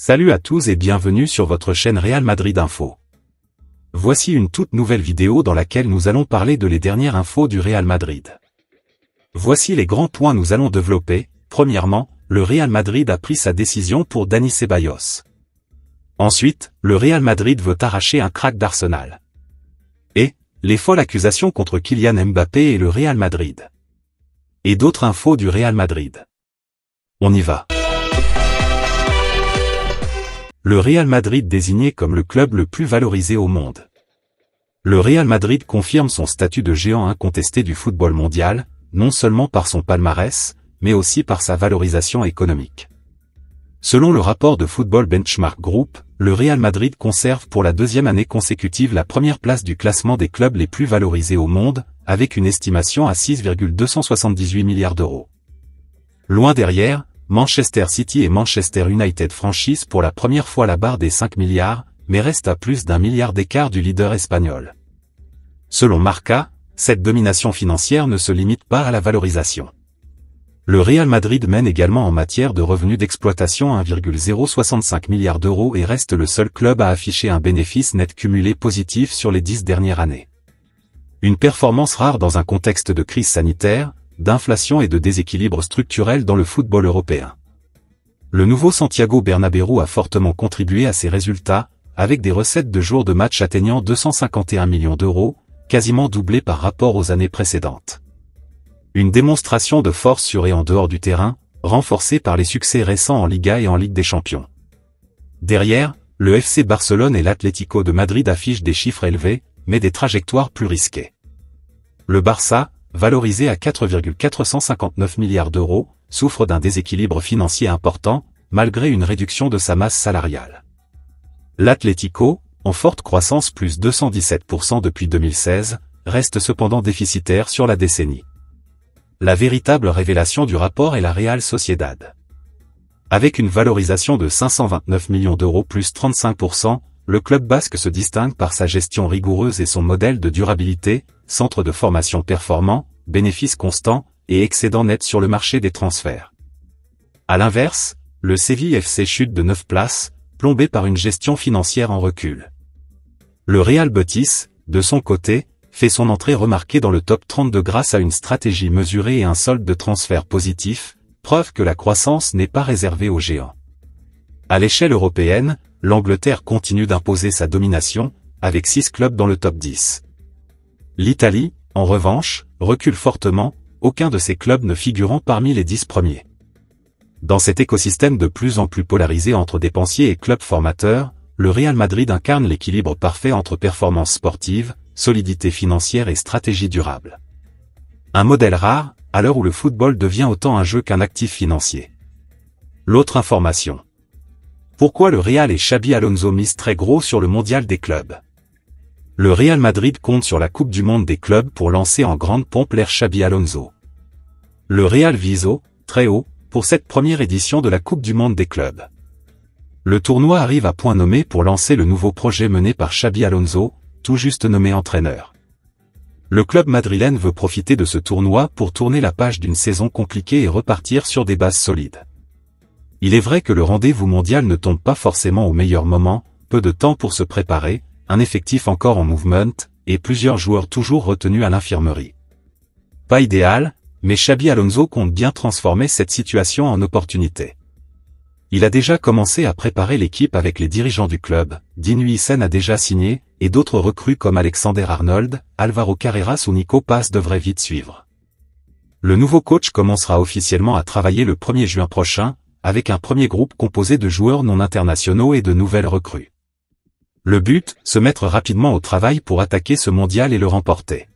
Salut à tous et bienvenue sur votre chaîne Real Madrid Info. Voici une toute nouvelle vidéo dans laquelle nous allons parler de les dernières infos du Real Madrid. Voici les grands points nous allons développer. Premièrement, le Real Madrid a pris sa décision pour Dani Ceballos. Ensuite, le Real Madrid veut arracher un crack d'Arsenal. Et, les folles accusations contre Kylian Mbappé et le Real Madrid. Et d'autres infos du Real Madrid. On y va. Le Real Madrid désigné comme le club le plus valorisé au monde. Le Real Madrid confirme son statut de géant incontesté du football mondial, non seulement par son palmarès, mais aussi par sa valorisation économique. Selon le rapport de Football Benchmark Group, le Real Madrid conserve pour la deuxième année consécutive la première place du classement des clubs les plus valorisés au monde, avec une estimation à 6,278 milliards d'euros. Loin derrière, Manchester City et Manchester United franchissent pour la première fois la barre des 5 milliards, mais restent à plus d'1 milliard d'écart du leader espagnol. Selon Marca, cette domination financière ne se limite pas à la valorisation. Le Real Madrid mène également en matière de revenus d'exploitation 1,065 milliard d'euros et reste le seul club à afficher un bénéfice net cumulé positif sur les 10 dernières années. Une performance rare dans un contexte de crise sanitaire, d'inflation et de déséquilibre structurel dans le football européen. Le nouveau Santiago Bernabéu a fortement contribué à ces résultats, avec des recettes de jours de match atteignant 251 millions d'euros, quasiment doublées par rapport aux années précédentes. Une démonstration de force sur et en dehors du terrain, renforcée par les succès récents en Liga et en Ligue des Champions. Derrière, le FC Barcelone et l'Atlético de Madrid affichent des chiffres élevés, mais des trajectoires plus risquées. Le Barça, valorisé à 4,459 milliards d'euros, souffre d'un déséquilibre financier important, malgré une réduction de sa masse salariale. L'Atlético, en forte croissance plus 217% depuis 2016, reste cependant déficitaire sur la décennie. La véritable révélation du rapport est la Real Sociedad. Avec une valorisation de 529 millions d'euros plus 35%, le club basque se distingue par sa gestion rigoureuse et son modèle de durabilité, centre de formation performant, bénéfices constants et excédent net sur le marché des transferts. À l'inverse, le Séville FC chute de 9 places, plombé par une gestion financière en recul. Le Real Betis, de son côté, fait son entrée remarquée dans le top 32 grâce à une stratégie mesurée et un solde de transfert positif, preuve que la croissance n'est pas réservée aux géants. À l'échelle européenne, l'Angleterre continue d'imposer sa domination, avec 6 clubs dans le top 10. L'Italie, en revanche, recule fortement, aucun de ces clubs ne figurant parmi les 10 premiers. Dans cet écosystème de plus en plus polarisé entre dépensiers et clubs formateurs, le Real Madrid incarne l'équilibre parfait entre performance sportive, solidité financière et stratégie durable. Un modèle rare, à l'heure où le football devient autant un jeu qu'un actif financier. L'autre information. Pourquoi le Real et Xabi Alonso misent très gros sur le mondial des clubs? Le Real Madrid compte sur la Coupe du Monde des clubs pour lancer en grande pompe l'ère Xabi Alonso. Le Real vise haut, très haut, pour cette première édition de la Coupe du Monde des clubs. Le tournoi arrive à point nommé pour lancer le nouveau projet mené par Xabi Alonso, tout juste nommé entraîneur. Le club madrilène veut profiter de ce tournoi pour tourner la page d'une saison compliquée et repartir sur des bases solides. Il est vrai que le rendez-vous mondial ne tombe pas forcément au meilleur moment, peu de temps pour se préparer, un effectif encore en mouvement, et plusieurs joueurs toujours retenus à l'infirmerie. Pas idéal, mais Xabi Alonso compte bien transformer cette situation en opportunité. Il a déjà commencé à préparer l'équipe avec les dirigeants du club, Dean Huijsen a déjà signé, et d'autres recrues comme Alexander Arnold, Alvaro Carreras ou Nico Paz devraient vite suivre. Le nouveau coach commencera officiellement à travailler le 1er juin prochain, avec un premier groupe composé de joueurs non internationaux et de nouvelles recrues. Le but, se mettre rapidement au travail pour attaquer ce mondial et le remporter.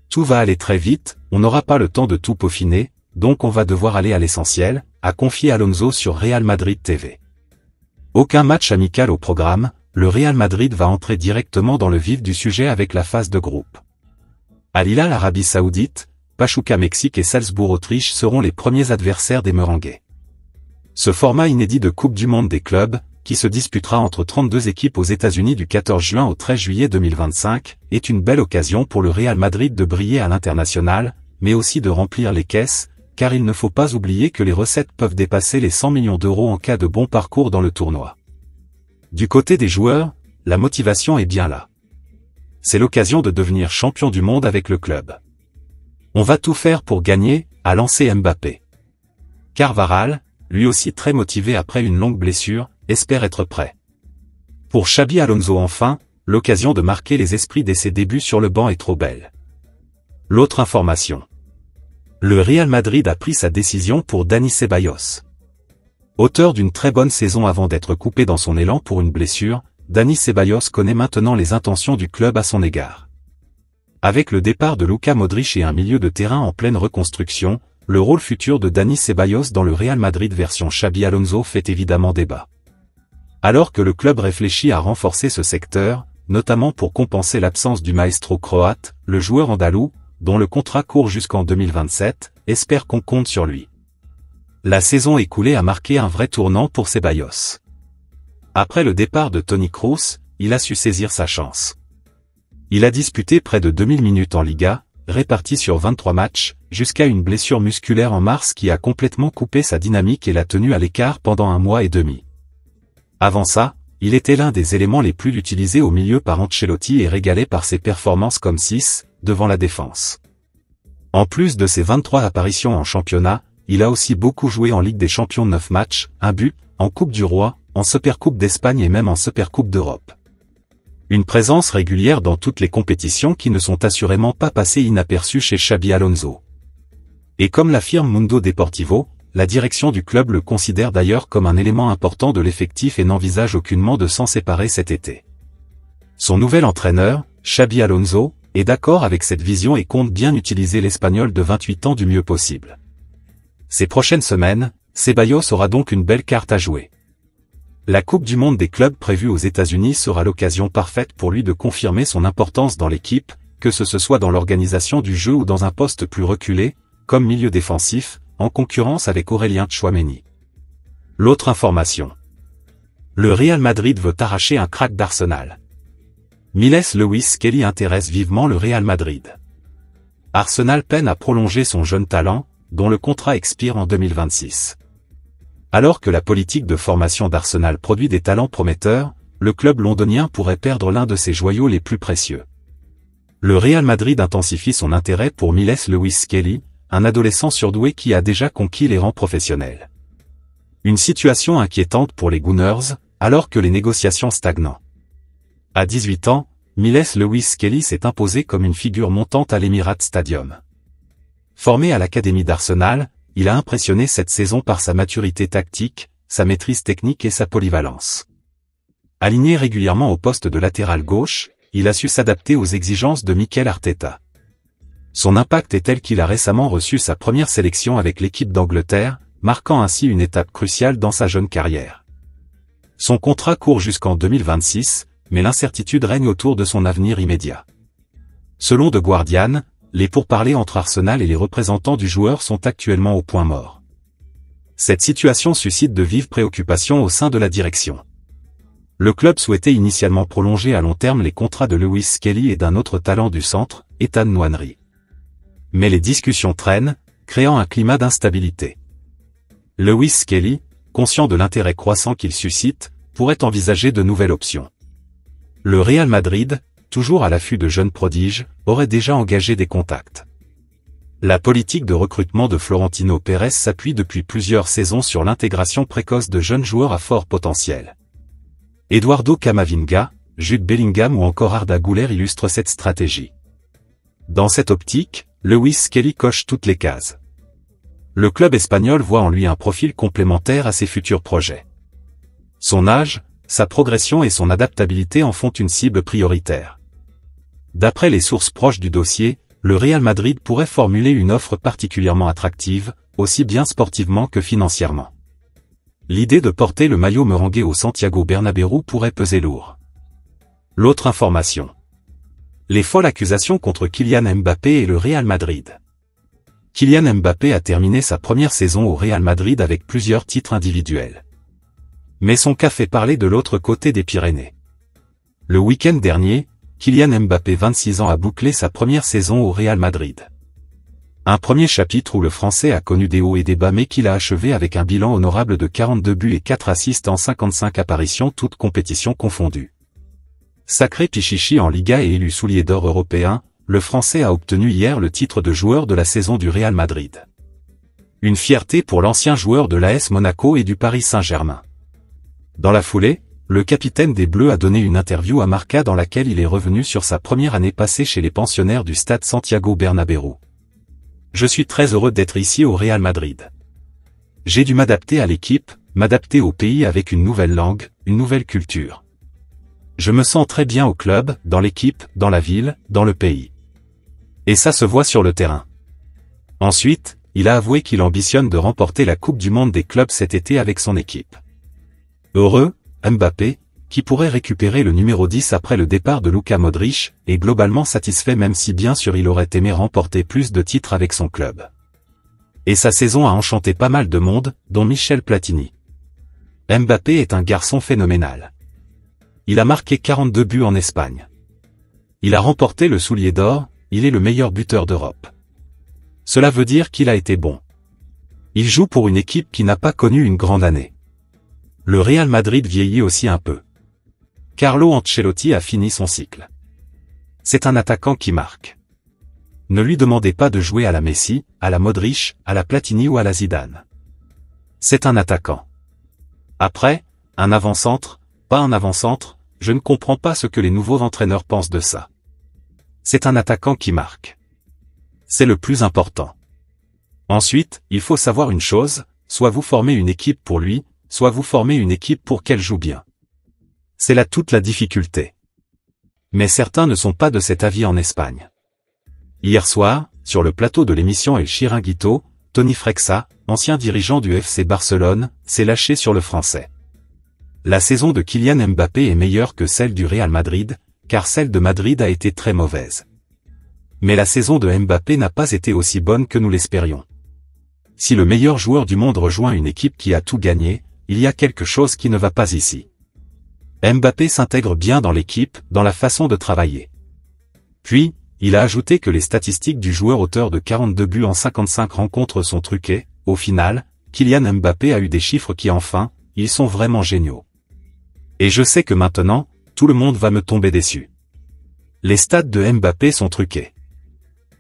Tout va aller très vite, on n'aura pas le temps de tout peaufiner, donc on va devoir aller à l'essentiel, a confié Alonso sur Real Madrid TV. Aucun match amical au programme, le Real Madrid va entrer directement dans le vif du sujet avec la phase de groupe. Al Hilal Arabie Saoudite, Pachuca Mexique et Salzbourg Autriche seront les premiers adversaires des Merengues. Ce format inédit de Coupe du Monde des clubs, qui se disputera entre 32 équipes aux États-Unis du 14 juin au 13 juillet 2025, est une belle occasion pour le Real Madrid de briller à l'international, mais aussi de remplir les caisses, car il ne faut pas oublier que les recettes peuvent dépasser les 100 millions d'euros en cas de bon parcours dans le tournoi. Du côté des joueurs, la motivation est bien là. C'est l'occasion de devenir champion du monde avec le club. On va tout faire pour gagner, a lancé Mbappé. Carvajal, lui aussi très motivé après une longue blessure, espère être prêt. Pour Xabi Alonso enfin, l'occasion de marquer les esprits dès ses débuts sur le banc est trop belle. L'autre information. Le Real Madrid a pris sa décision pour Dani Ceballos. Auteur d'une très bonne saison avant d'être coupé dans son élan pour une blessure, Dani Ceballos connaît maintenant les intentions du club à son égard. Avec le départ de Luka Modric et un milieu de terrain en pleine reconstruction, le rôle futur de Dani Ceballos dans le Real Madrid version Xabi Alonso fait évidemment débat. Alors que le club réfléchit à renforcer ce secteur, notamment pour compenser l'absence du maestro croate, le joueur andalou, dont le contrat court jusqu'en 2027, espère qu'on compte sur lui. La saison écoulée a marqué un vrai tournant pour Ceballos. Après le départ de Toni Kroos, il a su saisir sa chance. Il a disputé près de 2000 minutes en Liga, réparties sur 23 matchs, jusqu'à une blessure musculaire en mars qui a complètement coupé sa dynamique et l'a tenu à l'écart pendant 1 mois et demi. Avant ça, il était l'un des éléments les plus utilisés au milieu par Ancelotti et régalé par ses performances comme 6, devant la défense. En plus de ses 23 apparitions en championnat, il a aussi beaucoup joué en Ligue des Champions 9 matchs, 1 but, en Coupe du Roi, en Supercoupe d'Espagne et même en Supercoupe d'Europe. Une présence régulière dans toutes les compétitions qui ne sont assurément pas passées inaperçues chez Xabi Alonso. Et comme l'affirme Mundo Deportivo, la direction du club le considère d'ailleurs comme un élément important de l'effectif et n'envisage aucunement de s'en séparer cet été. Son nouvel entraîneur, Xabi Alonso, est d'accord avec cette vision et compte bien utiliser l'Espagnol de 28 ans du mieux possible. Ces prochaines semaines, Ceballos aura donc une belle carte à jouer. La Coupe du Monde des clubs prévue aux États-Unis sera l'occasion parfaite pour lui de confirmer son importance dans l'équipe, que ce soit dans l'organisation du jeu ou dans un poste plus reculé, comme milieu défensif, en concurrence avec Aurélien Tchouaméni. L'autre information. Le Real Madrid veut arracher un crack d'Arsenal. Miles Lewis Kelly intéresse vivement le Real Madrid. Arsenal peine à prolonger son jeune talent, dont le contrat expire en 2026. Alors que la politique de formation d'Arsenal produit des talents prometteurs, le club londonien pourrait perdre l'un de ses joyaux les plus précieux. Le Real Madrid intensifie son intérêt pour Miles Lewis Kelly, un adolescent surdoué qui a déjà conquis les rangs professionnels. Une situation inquiétante pour les Gunners, alors que les négociations stagnent. À 18 ans, Miles Lewis Kelly s'est imposé comme une figure montante à l'Emirates Stadium. Formé à l'académie d'Arsenal, il a impressionné cette saison par sa maturité tactique, sa maîtrise technique et sa polyvalence. Aligné régulièrement au poste de latéral gauche, il a su s'adapter aux exigences de Mikel Arteta. Son impact est tel qu'il a récemment reçu sa première sélection avec l'équipe d'Angleterre, marquant ainsi une étape cruciale dans sa jeune carrière. Son contrat court jusqu'en 2026, mais l'incertitude règne autour de son avenir immédiat. Selon The Guardian, les pourparlers entre Arsenal et les représentants du joueur sont actuellement au point mort. Cette situation suscite de vives préoccupations au sein de la direction. Le club souhaitait initialement prolonger à long terme les contrats de Lewis Kelly et d'un autre talent du centre, Ethan Nwaneri. Mais les discussions traînent, créant un climat d'instabilité. Lewis Kelly, conscient de l'intérêt croissant qu'il suscite, pourrait envisager de nouvelles options. Le Real Madrid, toujours à l'affût de jeunes prodiges, aurait déjà engagé des contacts. La politique de recrutement de Florentino Pérez s'appuie depuis plusieurs saisons sur l'intégration précoce de jeunes joueurs à fort potentiel. Eduardo Camavinga, Jude Bellingham ou encore Arda Güler illustrent cette stratégie. Dans cette optique, Lewis Kelly coche toutes les cases. Le club espagnol voit en lui un profil complémentaire à ses futurs projets. Son âge, sa progression et son adaptabilité en font une cible prioritaire. D'après les sources proches du dossier, le Real Madrid pourrait formuler une offre particulièrement attractive, aussi bien sportivement que financièrement. L'idée de porter le maillot merengue au Santiago Bernabéu pourrait peser lourd. L'autre information. Les folles accusations contre Kylian Mbappé et le Real Madrid. Kylian Mbappé a terminé sa première saison au Real Madrid avec plusieurs titres individuels. Mais son cas fait parler de l'autre côté des Pyrénées. Le week-end dernier, Kylian Mbappé 26 ans a bouclé sa première saison au Real Madrid. Un premier chapitre où le Français a connu des hauts et des bas mais qu'il a achevé avec un bilan honorable de 42 buts et 4 assists en 55 apparitions toutes compétitions confondues. Sacré Pichichi en Liga et élu soulier d'or européen, le Français a obtenu hier le titre de joueur de la saison du Real Madrid. Une fierté pour l'ancien joueur de l'AS Monaco et du Paris Saint-Germain. Dans la foulée, le capitaine des Bleus a donné une interview à Marca dans laquelle il est revenu sur sa première année passée chez les pensionnaires du stade Santiago Bernabéu. Je suis très heureux d'être ici au Real Madrid. J'ai dû m'adapter à l'équipe, m'adapter au pays avec une nouvelle langue, une nouvelle culture. Je me sens très bien au club, dans l'équipe, dans la ville, dans le pays. Et ça se voit sur le terrain. Ensuite, il a avoué qu'il ambitionne de remporter la Coupe du Monde des clubs cet été avec son équipe. Heureux, Mbappé, qui pourrait récupérer le numéro 10 après le départ de Luka Modric, est globalement satisfait même si bien sûr il aurait aimé remporter plus de titres avec son club. Et sa saison a enchanté pas mal de monde, dont Michel Platini. Mbappé est un garçon phénoménal. Il a marqué 42 buts en Espagne. Il a remporté le soulier d'or, il est le meilleur buteur d'Europe. Cela veut dire qu'il a été bon. Il joue pour une équipe qui n'a pas connu une grande année. Le Real Madrid vieillit aussi un peu. Carlo Ancelotti a fini son cycle. C'est un attaquant qui marque. Ne lui demandez pas de jouer à la Messi, à la Modric, à la Platini ou à la Zidane. C'est un attaquant. Après, un avant-centre, pas un avant-centre, je ne comprends pas ce que les nouveaux entraîneurs pensent de ça. C'est un attaquant qui marque. C'est le plus important. Ensuite, il faut savoir une chose, soit vous formez une équipe pour lui, soit vous formez une équipe pour qu'elle joue bien. C'est là toute la difficulté. Mais certains ne sont pas de cet avis en Espagne. Hier soir, sur le plateau de l'émission El Chiringuito, Tony Frexa, ancien dirigeant du FC Barcelone, s'est lâché sur le Français. La saison de Kylian Mbappé est meilleure que celle du Real Madrid, car celle de Madrid a été très mauvaise. Mais la saison de Mbappé n'a pas été aussi bonne que nous l'espérions. Si le meilleur joueur du monde rejoint une équipe qui a tout gagné, il y a quelque chose qui ne va pas ici. Mbappé s'intègre bien dans l'équipe, dans la façon de travailler. Puis, il a ajouté que les statistiques du joueur auteur de 42 buts en 55 rencontres sont truquées. Au final, Kylian Mbappé a eu des chiffres qui enfin, ils sont vraiment géniaux. Et je sais que maintenant, tout le monde va me tomber dessus. Les stats de Mbappé sont truqués.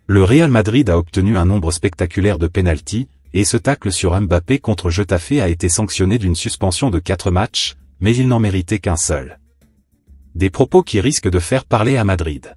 Le Real Madrid a obtenu un nombre spectaculaire de pénaltys, et ce tacle sur Mbappé contre Getafe a été sanctionné d'une suspension de 4 matchs, mais il n'en méritait qu'un seul. Des propos qui risquent de faire parler à Madrid.